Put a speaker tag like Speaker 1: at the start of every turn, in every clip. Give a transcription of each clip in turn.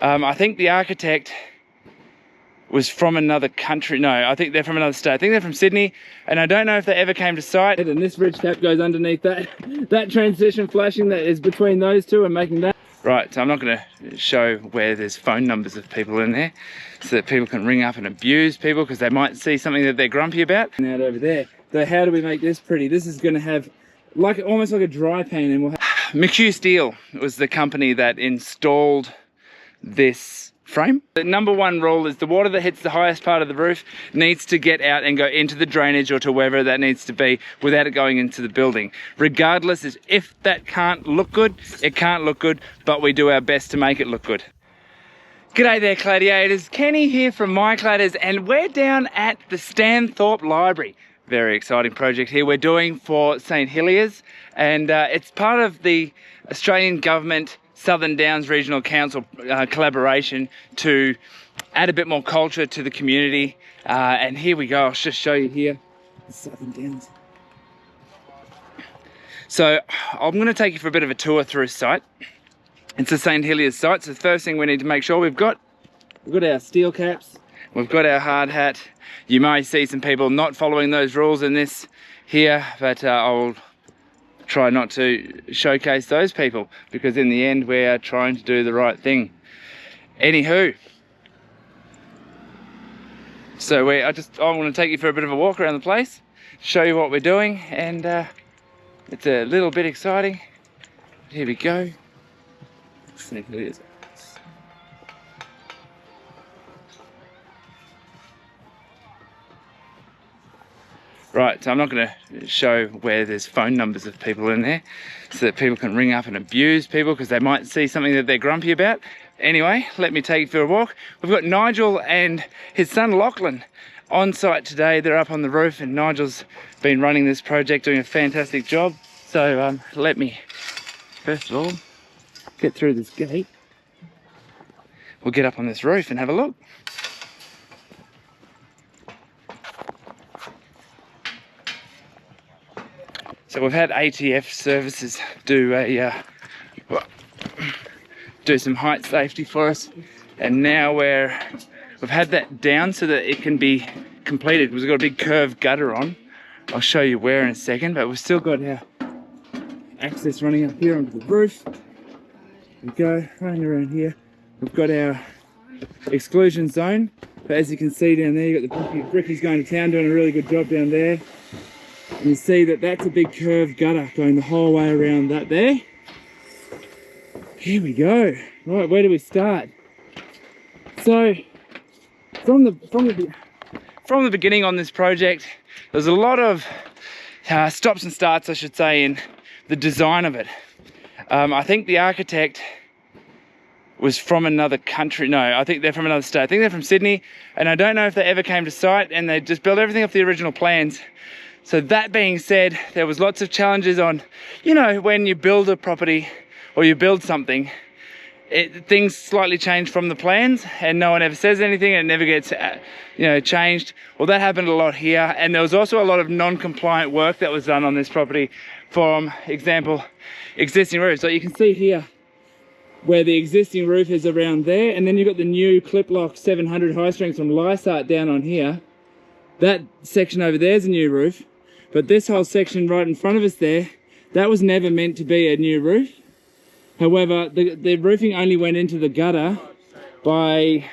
Speaker 1: I think the architect was from another country. No, I think they're from another state. I think they're from Sydney, and I don't know if they ever came to site. And this ridge cap goes underneath that transition flashing that is between those two and making that. Right, so I'm not going to show where there's phone numbers of people in there so that people can ring up and abuse people because they might see something that they're grumpy about. And out over there. So how do we make this pretty? This is going to have almost like a dry pan, and we'll have McHugh Steel was the company that installed this frame. The number one rule is the water that hits the highest part of the roof needs to get out and go into the drainage or to wherever that needs to be without it going into the building. Regardless, is if that can't look good, it can't look good, but we do our best to make it look good. G'day there, Gladiators. Kenny here from MyCladders, and we're down at the Stanthorpe Library. Very exciting project here we're doing for St Heliers, and it's part of the Australian Government Southern Downs Regional Council collaboration to add a bit more culture to the community. And here we go, I'll just show you here, the Southern Downs. So I'm going to take you for a bit of a tour through site. It's a St Heliers site, so the first thing we need to make sure we've got our steel caps, we've got our hard hat. You may see some people not following those rules in this here, but I'll try not to showcase those people because in the end we are trying to do the right thing. Anywho, so I want to take you for a bit of a walk around the place, show you what we're doing, and it's a little bit exciting. Here we go. Right, so I'm not going to show where there's phone numbers of people in there so that people can ring up and abuse people because they might see something that they're grumpy about. Anyway, let me take you for a walk. We've got Nigel and his son Lachlan on site today. They're up on the roof, and Nigel's been running this project, doing a fantastic job. So let me, first of all, get through this gate. We'll get up on this roof and have a look. So we've had ATF services do some height safety for us, and now we've had that down so that it can be completed because we've got a big curved gutter on. I'll show you where in a second, but we've still got our access running up here onto the roof. There we go, running around here. We've got our exclusion zone, but as you can see down there, you've got the brickies going to town, doing a really good job down there. And you see that that's a big curved gutter going the whole way around that there. Here we go. Right, where do we start? So from the beginning on this project, there's a lot of stops and starts, I should say, in the design of it. I think the architect was from another country. No, I think they're from another state. I think they're from Sydney, and I don't know if they ever came to site, and they just built everything off the original plans. So that being said, there was lots of challenges on, you know, when you build a property or you build something, things slightly change from the plans and no one ever says anything and it never gets, changed. Well, that happened a lot here. And there was also a lot of non-compliant work that was done on this property. For example, existing roofs. So you can see here where the existing roof is around there, and then you've got the new clip lock 700 high strength from Lysart down on here. That section over there is a new roof. But this whole section right in front of us there, that was never meant to be a new roof. However, the roofing only went into the gutter by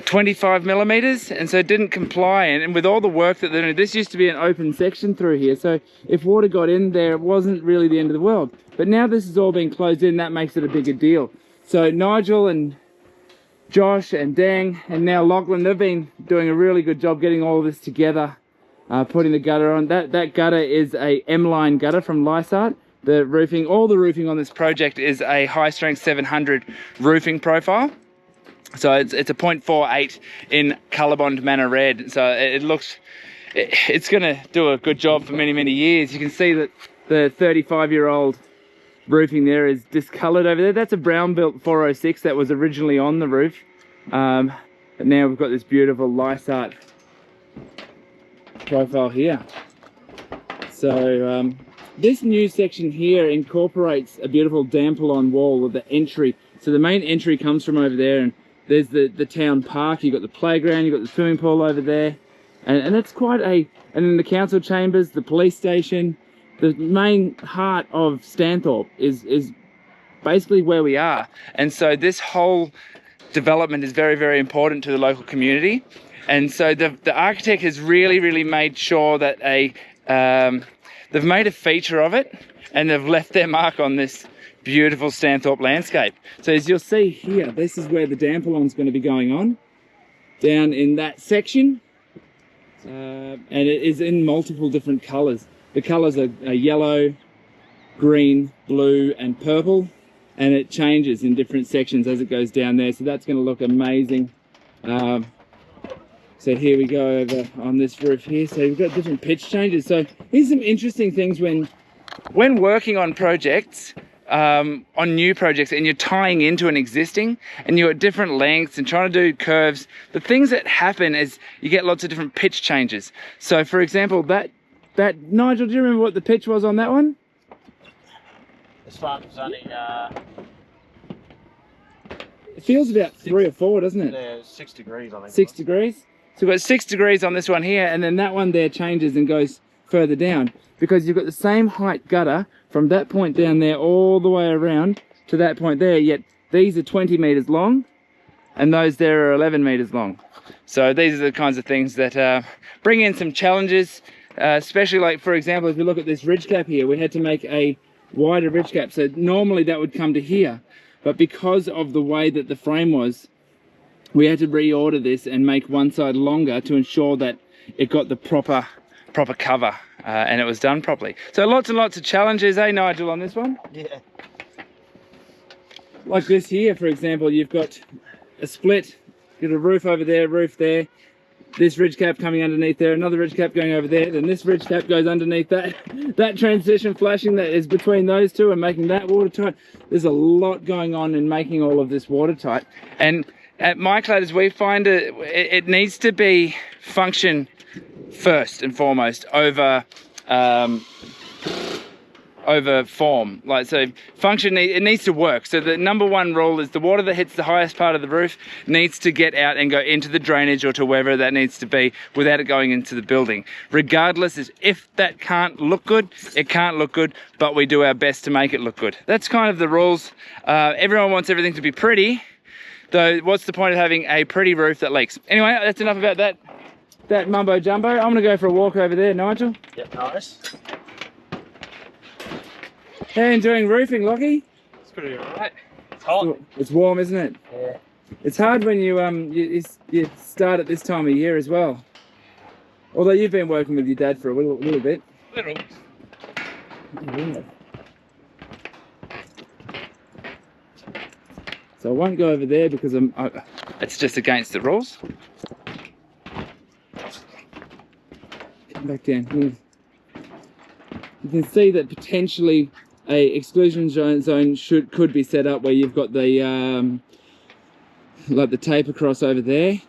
Speaker 1: 25 millimeters, and so it didn't comply. And with all the work that they're doing, this used to be an open section through here. So if water got in there, it wasn't really the end of the world. But now this has all been closed in, that makes it a bigger deal. So Nigel and Josh and Dang and now Lachlan, they've been doing a really good job getting all of this together. Putting the gutter on. That gutter is a M-line gutter from Lysart. The roofing, all the roofing on this project is a high strength 700 roofing profile. So it's a 0.48 in COLORBOND Manor Red. So it's going to do a good job for many, many years. You can see that the 35-year-old roofing there is discolored over there. That's a brown built 406 that was originally on the roof. But now we've got this beautiful Lysart profile here. So this new section here incorporates a beautiful damper-on wall of the entry So the main entry comes from over there, and there's the town park. You've got the playground, you've got the swimming pool over there, and it's quite a, and then the council chambers, the police station. The main heart of Stanthorpe is basically where we are, and so this whole development is very, very important to the local community. And so the architect has really made sure that they've made a feature of it, and they've left their mark on this beautiful Stanthorpe landscape. So as you'll see here, this is where the Dampalon's going to be going on, down in that section, and it is in multiple different colours. The colours are yellow, green, blue and purple, and it changes in different sections as it goes down there, so that's going to look amazing. So here we go over on this roof here, so we've got different pitch changes. So here's some interesting things when working on projects, on new projects, and you're tying into an existing, and you're at different lengths and trying to do curves. The things that happen is you get lots of different pitch changes. So for example, that Nigel, do you remember what the pitch was on that one?
Speaker 2: This one was only
Speaker 1: it feels about 3 or 4, doesn't it?
Speaker 2: Yeah, 6 degrees, I think.
Speaker 1: 6 degrees. So we've got 6 degrees on this one here, and then that one there changes and goes further down, because you've got the same height gutter from that point down there all the way around to that point there, yet these are 20 meters long and those there are 11 meters long. So these are the kinds of things that bring in some challenges, especially like, for example, if you look at this ridge cap here, we had to make a wider ridge cap. So normally that would come to here, but because of the way that the frame was, we had to reorder this and make one side longer to ensure that it got the proper cover, and it was done properly. So lots and lots of challenges, eh, Nigel, on this one?
Speaker 2: Yeah.
Speaker 1: Like this here, for example, you've got a split, you've got a roof over there, roof there, this ridge cap coming underneath there, another ridge cap going over there, then this ridge cap goes underneath that transition flashing that is between those two and making that watertight. There's a lot going on in making all of this watertight. And at MyCladders, we find it needs to be function first and foremost over form. Like, so function, it needs to work. So the number one rule is the water that hits the highest part of the roof needs to get out and go into the drainage or to wherever that needs to be without it going into the building. Regardless, is if that can't look good, it can't look good, but we do our best to make it look good. That's kind of the rules. Everyone wants everything to be pretty, though what's the point of having a pretty roof that leaks? Anyway, that's enough about that mumbo jumbo. I'm gonna go for a walk over there, Nigel.
Speaker 2: Yep, nice.
Speaker 1: How are you enjoying roofing, Lockie?
Speaker 2: It's pretty alright. It's hot.
Speaker 1: It's warm, isn't it?
Speaker 2: Yeah.
Speaker 1: It's hard when you start at this time of year as well. Although you've been working with your dad for a little bit.
Speaker 2: Little.
Speaker 1: Yeah. So I won't go over there because it's just against the rules. Come back down here. You can see that potentially a exclusion zone could be set up where you've got the like the tape across over there.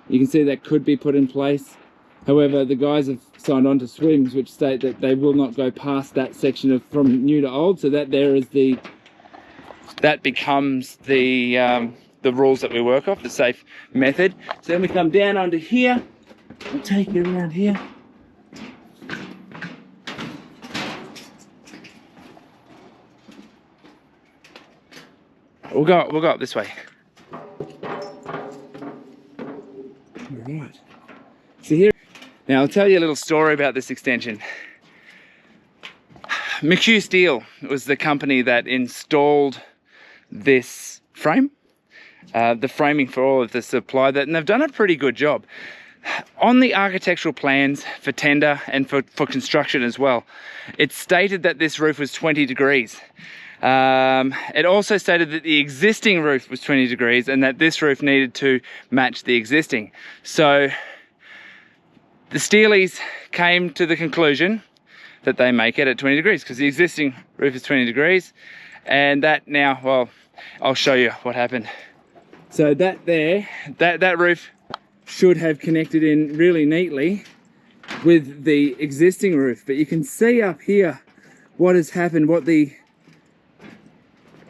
Speaker 1: You can see that could be put in place. However, the guys have signed on to SWIMS, which state that they will not go past that section of from new to old. So that there is that becomes the rules that we work off, the safe method. So then we come down onto here. I'll take you around here. We'll go up this way. Alright. So here, now I'll tell you a little story about this extension. McHugh Steel was the company that installed this frame, the framing for all of the supply, and they've done a pretty good job. On the architectural plans for tender and for construction as well, it stated that this roof was 20 degrees. It also stated that the existing roof was 20 degrees and that this roof needed to match the existing. So the Steelies came to the conclusion that they make it at 20 degrees because the existing roof is 20 degrees. And that now, well, I'll show you what happened. So that there, that roof should have connected in really neatly with the existing roof. But you can see up here what has happened, what the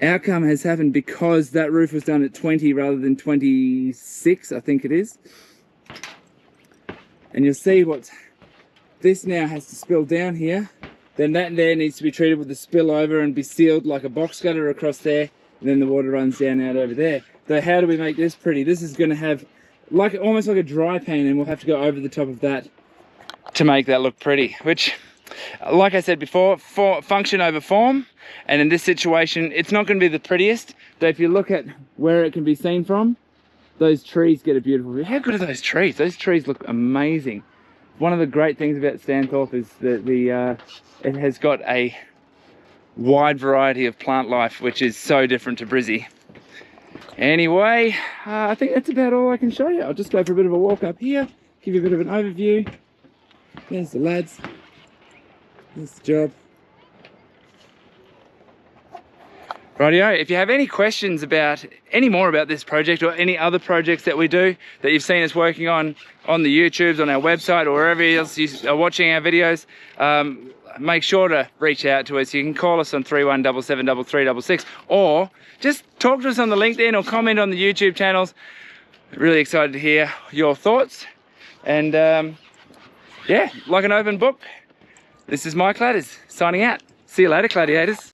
Speaker 1: outcome has happened because that roof was done at 20 rather than 26, I think it is. And you'll see what this now has to spill down here. Then that there needs to be treated with the spillover and be sealed like a box gutter across there. And then the water runs down out over there. So how do we make this pretty? This is going to have like almost like a dry pan, and we'll have to go over the top of that to make that look pretty. Which, like I said before, function over form. And in this situation, it's not going to be the prettiest. But if you look at where it can be seen from, those trees get a beautiful view. How good are those trees? Those trees look amazing. One of the great things about Stanthorpe is that it has got a wide variety of plant life, which is so different to Brizzy. Anyway, I think that's about all I can show you. I'll just go for a bit of a walk up here, give you a bit of an overview. There's the lads. There's the job. Rightio, if you have any questions about any more about this project or any other projects that we do that you've seen us working on the YouTubes, on our website, or wherever else you are watching our videos, make sure to reach out to us. You can call us on 31773366, or just talk to us on the LinkedIn or comment on the YouTube channels. Really excited to hear your thoughts. And yeah, like an open book, this is MyCladders signing out. See you later, Gladiators.